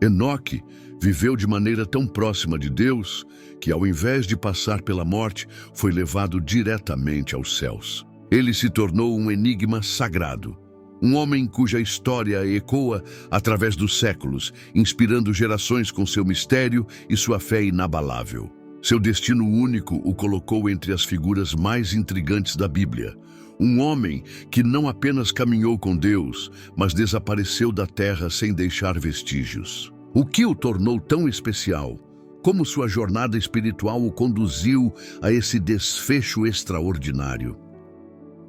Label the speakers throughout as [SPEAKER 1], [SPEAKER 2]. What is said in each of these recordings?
[SPEAKER 1] Enoque viveu de maneira tão próxima de Deus que, ao invés de passar pela morte, foi levado diretamente aos céus. Ele se tornou um enigma sagrado, um homem cuja história ecoa através dos séculos, inspirando gerações com seu mistério e sua fé inabalável. Seu destino único o colocou entre as figuras mais intrigantes da Bíblia. Um homem que não apenas caminhou com Deus, mas desapareceu da terra sem deixar vestígios. O que o tornou tão especial? Como sua jornada espiritual o conduziu a esse desfecho extraordinário?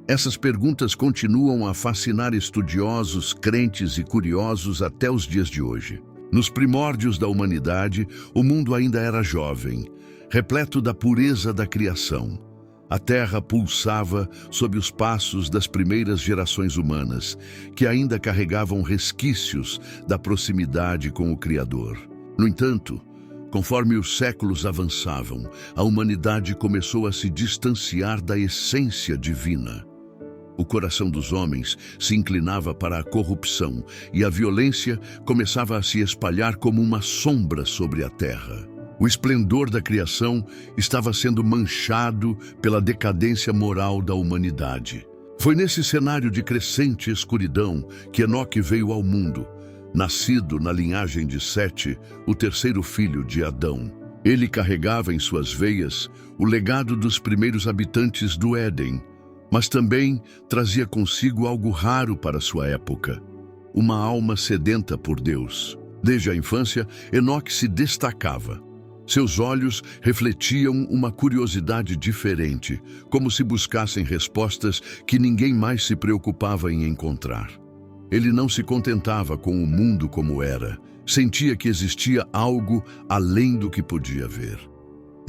[SPEAKER 1] Essas perguntas continuam a fascinar estudiosos, crentes e curiosos até os dias de hoje. Nos primórdios da humanidade, o mundo ainda era jovem, repleto da pureza da criação. A terra pulsava sob os passos das primeiras gerações humanas, que ainda carregavam resquícios da proximidade com o Criador. No entanto, conforme os séculos avançavam, a humanidade começou a se distanciar da essência divina. O coração dos homens se inclinava para a corrupção e a violência começava a se espalhar como uma sombra sobre a terra. O esplendor da criação estava sendo manchado pela decadência moral da humanidade. Foi nesse cenário de crescente escuridão que Enoque veio ao mundo, nascido na linhagem de Sete, o terceiro filho de Adão. Ele carregava em suas veias o legado dos primeiros habitantes do Éden, mas também trazia consigo algo raro para sua época: uma alma sedenta por Deus. Desde a infância, Enoque se destacava. Seus olhos refletiam uma curiosidade diferente, como se buscassem respostas que ninguém mais se preocupava em encontrar. Ele não se contentava com o mundo como era, sentia que existia algo além do que podia ver.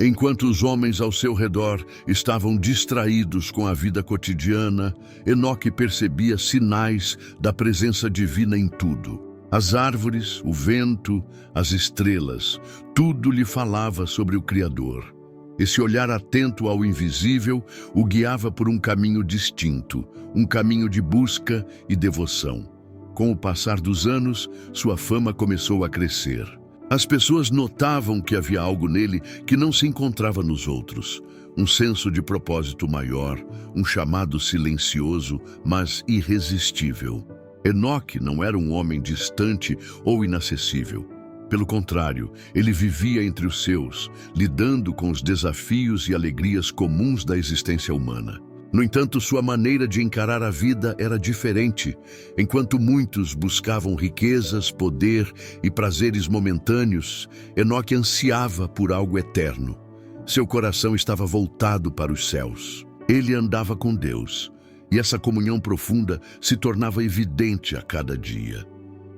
[SPEAKER 1] Enquanto os homens ao seu redor estavam distraídos com a vida cotidiana, Enoque percebia sinais da presença divina em tudo. As árvores, o vento, as estrelas, tudo lhe falava sobre o Criador. Esse olhar atento ao invisível o guiava por um caminho distinto, um caminho de busca e devoção. Com o passar dos anos, sua fama começou a crescer. As pessoas notavam que havia algo nele que não se encontrava nos outros. Um senso de propósito maior, um chamado silencioso, mas irresistível. Enoque não era um homem distante ou inacessível. Pelo contrário, ele vivia entre os seus, lidando com os desafios e alegrias comuns da existência humana. No entanto, sua maneira de encarar a vida era diferente. Enquanto muitos buscavam riquezas, poder e prazeres momentâneos, Enoque ansiava por algo eterno. Seu coração estava voltado para os céus. Ele andava com Deus, e essa comunhão profunda se tornava evidente a cada dia.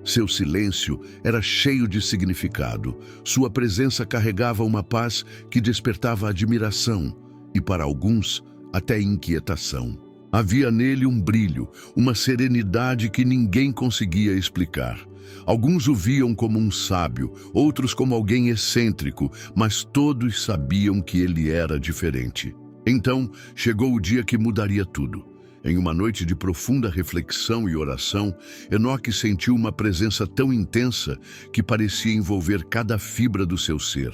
[SPEAKER 1] Seu silêncio era cheio de significado. Sua presença carregava uma paz que despertava admiração e, para alguns, até inquietação. Havia nele um brilho, uma serenidade que ninguém conseguia explicar. Alguns o viam como um sábio, outros como alguém excêntrico, mas todos sabiam que ele era diferente. Então, chegou o dia que mudaria tudo. Em uma noite de profunda reflexão e oração, Enoque sentiu uma presença tão intensa que parecia envolver cada fibra do seu ser.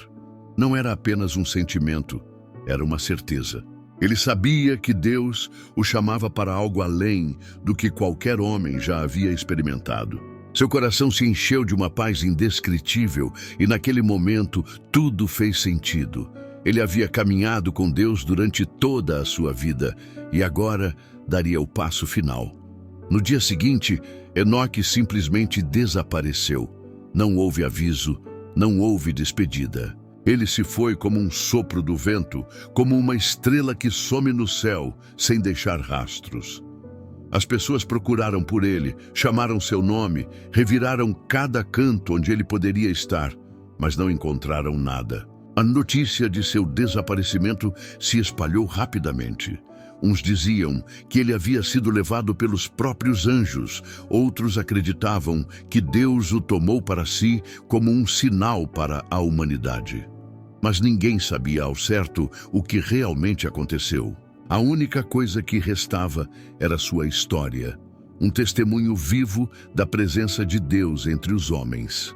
[SPEAKER 1] Não era apenas um sentimento, era uma certeza. Ele sabia que Deus o chamava para algo além do que qualquer homem já havia experimentado. Seu coração se encheu de uma paz indescritível e, naquele momento, tudo fez sentido. Ele havia caminhado com Deus durante toda a sua vida e agora daria o passo final. No dia seguinte, Enoque simplesmente desapareceu. Não houve aviso, não houve despedida. Ele se foi como um sopro do vento, como uma estrela que some no céu, sem deixar rastros. As pessoas procuraram por ele, chamaram seu nome, reviraram cada canto onde ele poderia estar, mas não encontraram nada. A notícia de seu desaparecimento se espalhou rapidamente. Uns diziam que ele havia sido levado pelos próprios anjos, outros acreditavam que Deus o tomou para si como um sinal para a humanidade. Mas ninguém sabia ao certo o que realmente aconteceu. A única coisa que restava era sua história, um testemunho vivo da presença de Deus entre os homens.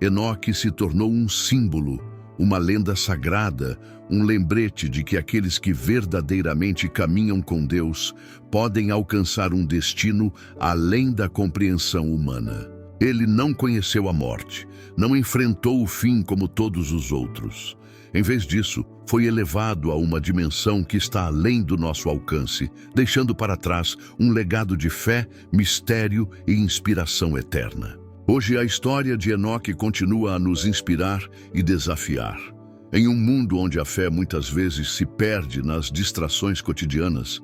[SPEAKER 1] Enoque se tornou um símbolo, uma lenda sagrada, um lembrete de que aqueles que verdadeiramente caminham com Deus podem alcançar um destino além da compreensão humana. Ele não conheceu a morte, não enfrentou o fim como todos os outros. Em vez disso, foi elevado a uma dimensão que está além do nosso alcance, deixando para trás um legado de fé, mistério e inspiração eterna. Hoje a história de Enoque continua a nos inspirar e desafiar. Em um mundo onde a fé muitas vezes se perde nas distrações cotidianas,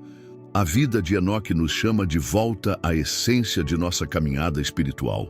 [SPEAKER 1] a vida de Enoque nos chama de volta à essência de nossa caminhada espiritual.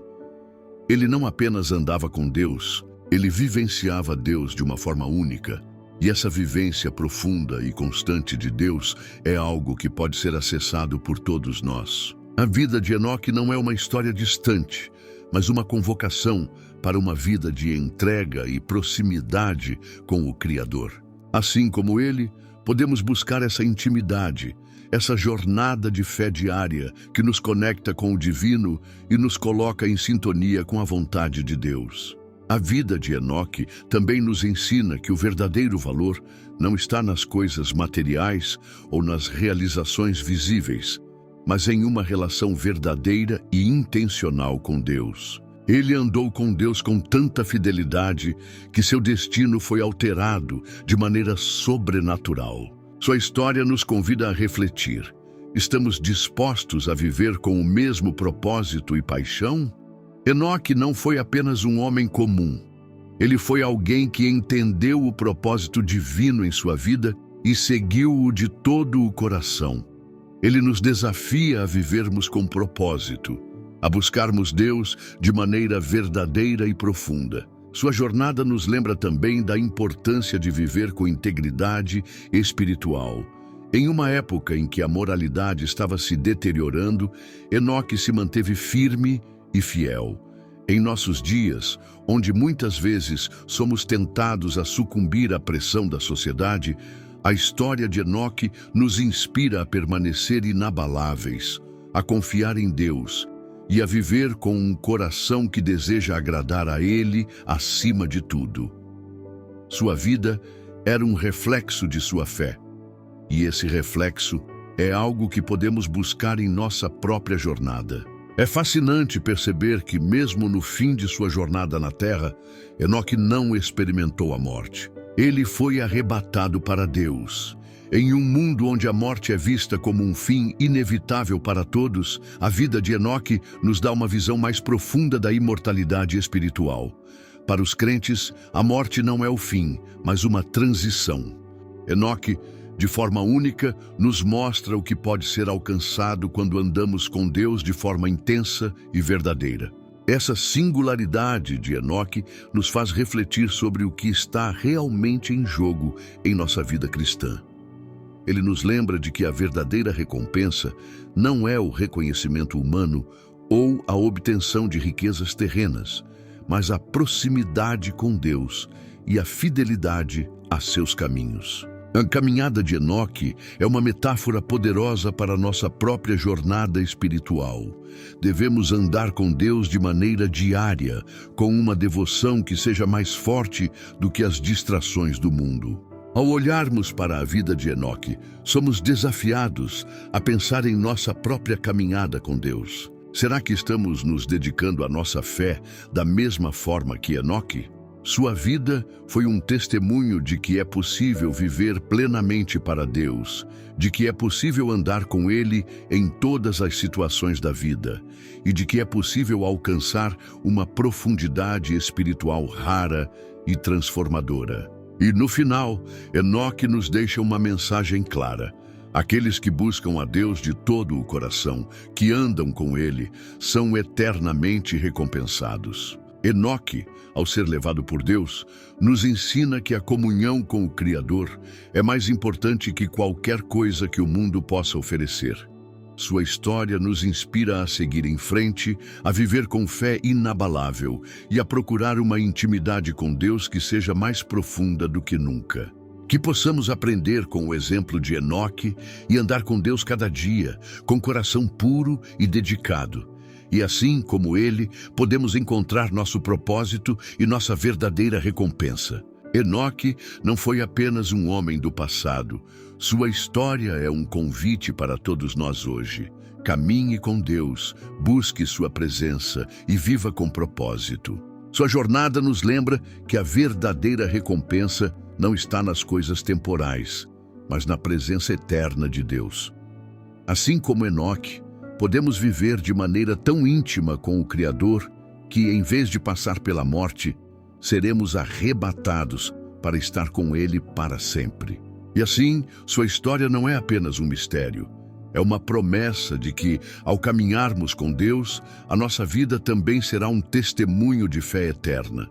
[SPEAKER 1] Ele não apenas andava com Deus, ele vivenciava Deus de uma forma única. E essa vivência profunda e constante de Deus é algo que pode ser acessado por todos nós. A vida de Enoque não é uma história distante, mas uma convocação para uma vida de entrega e proximidade com o Criador. Assim como ele, podemos buscar essa intimidade, essa jornada de fé diária que nos conecta com o divino e nos coloca em sintonia com a vontade de Deus. A vida de Enoque também nos ensina que o verdadeiro valor não está nas coisas materiais ou nas realizações visíveis, mas em uma relação verdadeira e intencional com Deus. Ele andou com Deus com tanta fidelidade que seu destino foi alterado de maneira sobrenatural. Sua história nos convida a refletir. Estamos dispostos a viver com o mesmo propósito e paixão? Enoque não foi apenas um homem comum. Ele foi alguém que entendeu o propósito divino em sua vida e seguiu-o de todo o coração. Ele nos desafia a vivermos com propósito, a buscarmos Deus de maneira verdadeira e profunda. Sua jornada nos lembra também da importância de viver com integridade espiritual. Em uma época em que a moralidade estava se deteriorando, Enoque se manteve firme e fiel. Em nossos dias, onde muitas vezes somos tentados a sucumbir à pressão da sociedade, a história de Enoque nos inspira a permanecer inabaláveis, a confiar em Deus e a viver com um coração que deseja agradar a Ele acima de tudo. Sua vida era um reflexo de sua fé, e esse reflexo é algo que podemos buscar em nossa própria jornada. É fascinante perceber que, mesmo no fim de sua jornada na Terra, Enoque não experimentou a morte. Ele foi arrebatado para Deus. Em um mundo onde a morte é vista como um fim inevitável para todos, a vida de Enoque nos dá uma visão mais profunda da imortalidade espiritual. Para os crentes, a morte não é o fim, mas uma transição. Enoque, de forma única, nos mostra o que pode ser alcançado quando andamos com Deus de forma intensa e verdadeira. Essa singularidade de Enoque nos faz refletir sobre o que está realmente em jogo em nossa vida cristã. Ele nos lembra de que a verdadeira recompensa não é o reconhecimento humano ou a obtenção de riquezas terrenas, mas a proximidade com Deus e a fidelidade a seus caminhos. A caminhada de Enoque é uma metáfora poderosa para a nossa própria jornada espiritual. Devemos andar com Deus de maneira diária, com uma devoção que seja mais forte do que as distrações do mundo. Ao olharmos para a vida de Enoque, somos desafiados a pensar em nossa própria caminhada com Deus. Será que estamos nos dedicando à nossa fé da mesma forma que Enoque? Sua vida foi um testemunho de que é possível viver plenamente para Deus, de que é possível andar com Ele em todas as situações da vida e de que é possível alcançar uma profundidade espiritual rara e transformadora. E no final, Enoque nos deixa uma mensagem clara. Aqueles que buscam a Deus de todo o coração, que andam com Ele, são eternamente recompensados. Enoque, ao ser levado por Deus, nos ensina que a comunhão com o Criador é mais importante que qualquer coisa que o mundo possa oferecer. Sua história nos inspira a seguir em frente, a viver com fé inabalável e a procurar uma intimidade com Deus que seja mais profunda do que nunca. Que possamos aprender com o exemplo de Enoque e andar com Deus cada dia, com coração puro e dedicado. E assim como ele, podemos encontrar nosso propósito e nossa verdadeira recompensa. Enoque não foi apenas um homem do passado. Sua história é um convite para todos nós hoje. Caminhe com Deus, busque sua presença e viva com propósito. Sua jornada nos lembra que a verdadeira recompensa não está nas coisas temporais, mas na presença eterna de Deus. Assim como Enoque, podemos viver de maneira tão íntima com o Criador que, em vez de passar pela morte, seremos arrebatados para estar com Ele para sempre. E assim, sua história não é apenas um mistério. É uma promessa de que, ao caminharmos com Deus, a nossa vida também será um testemunho de fé eterna.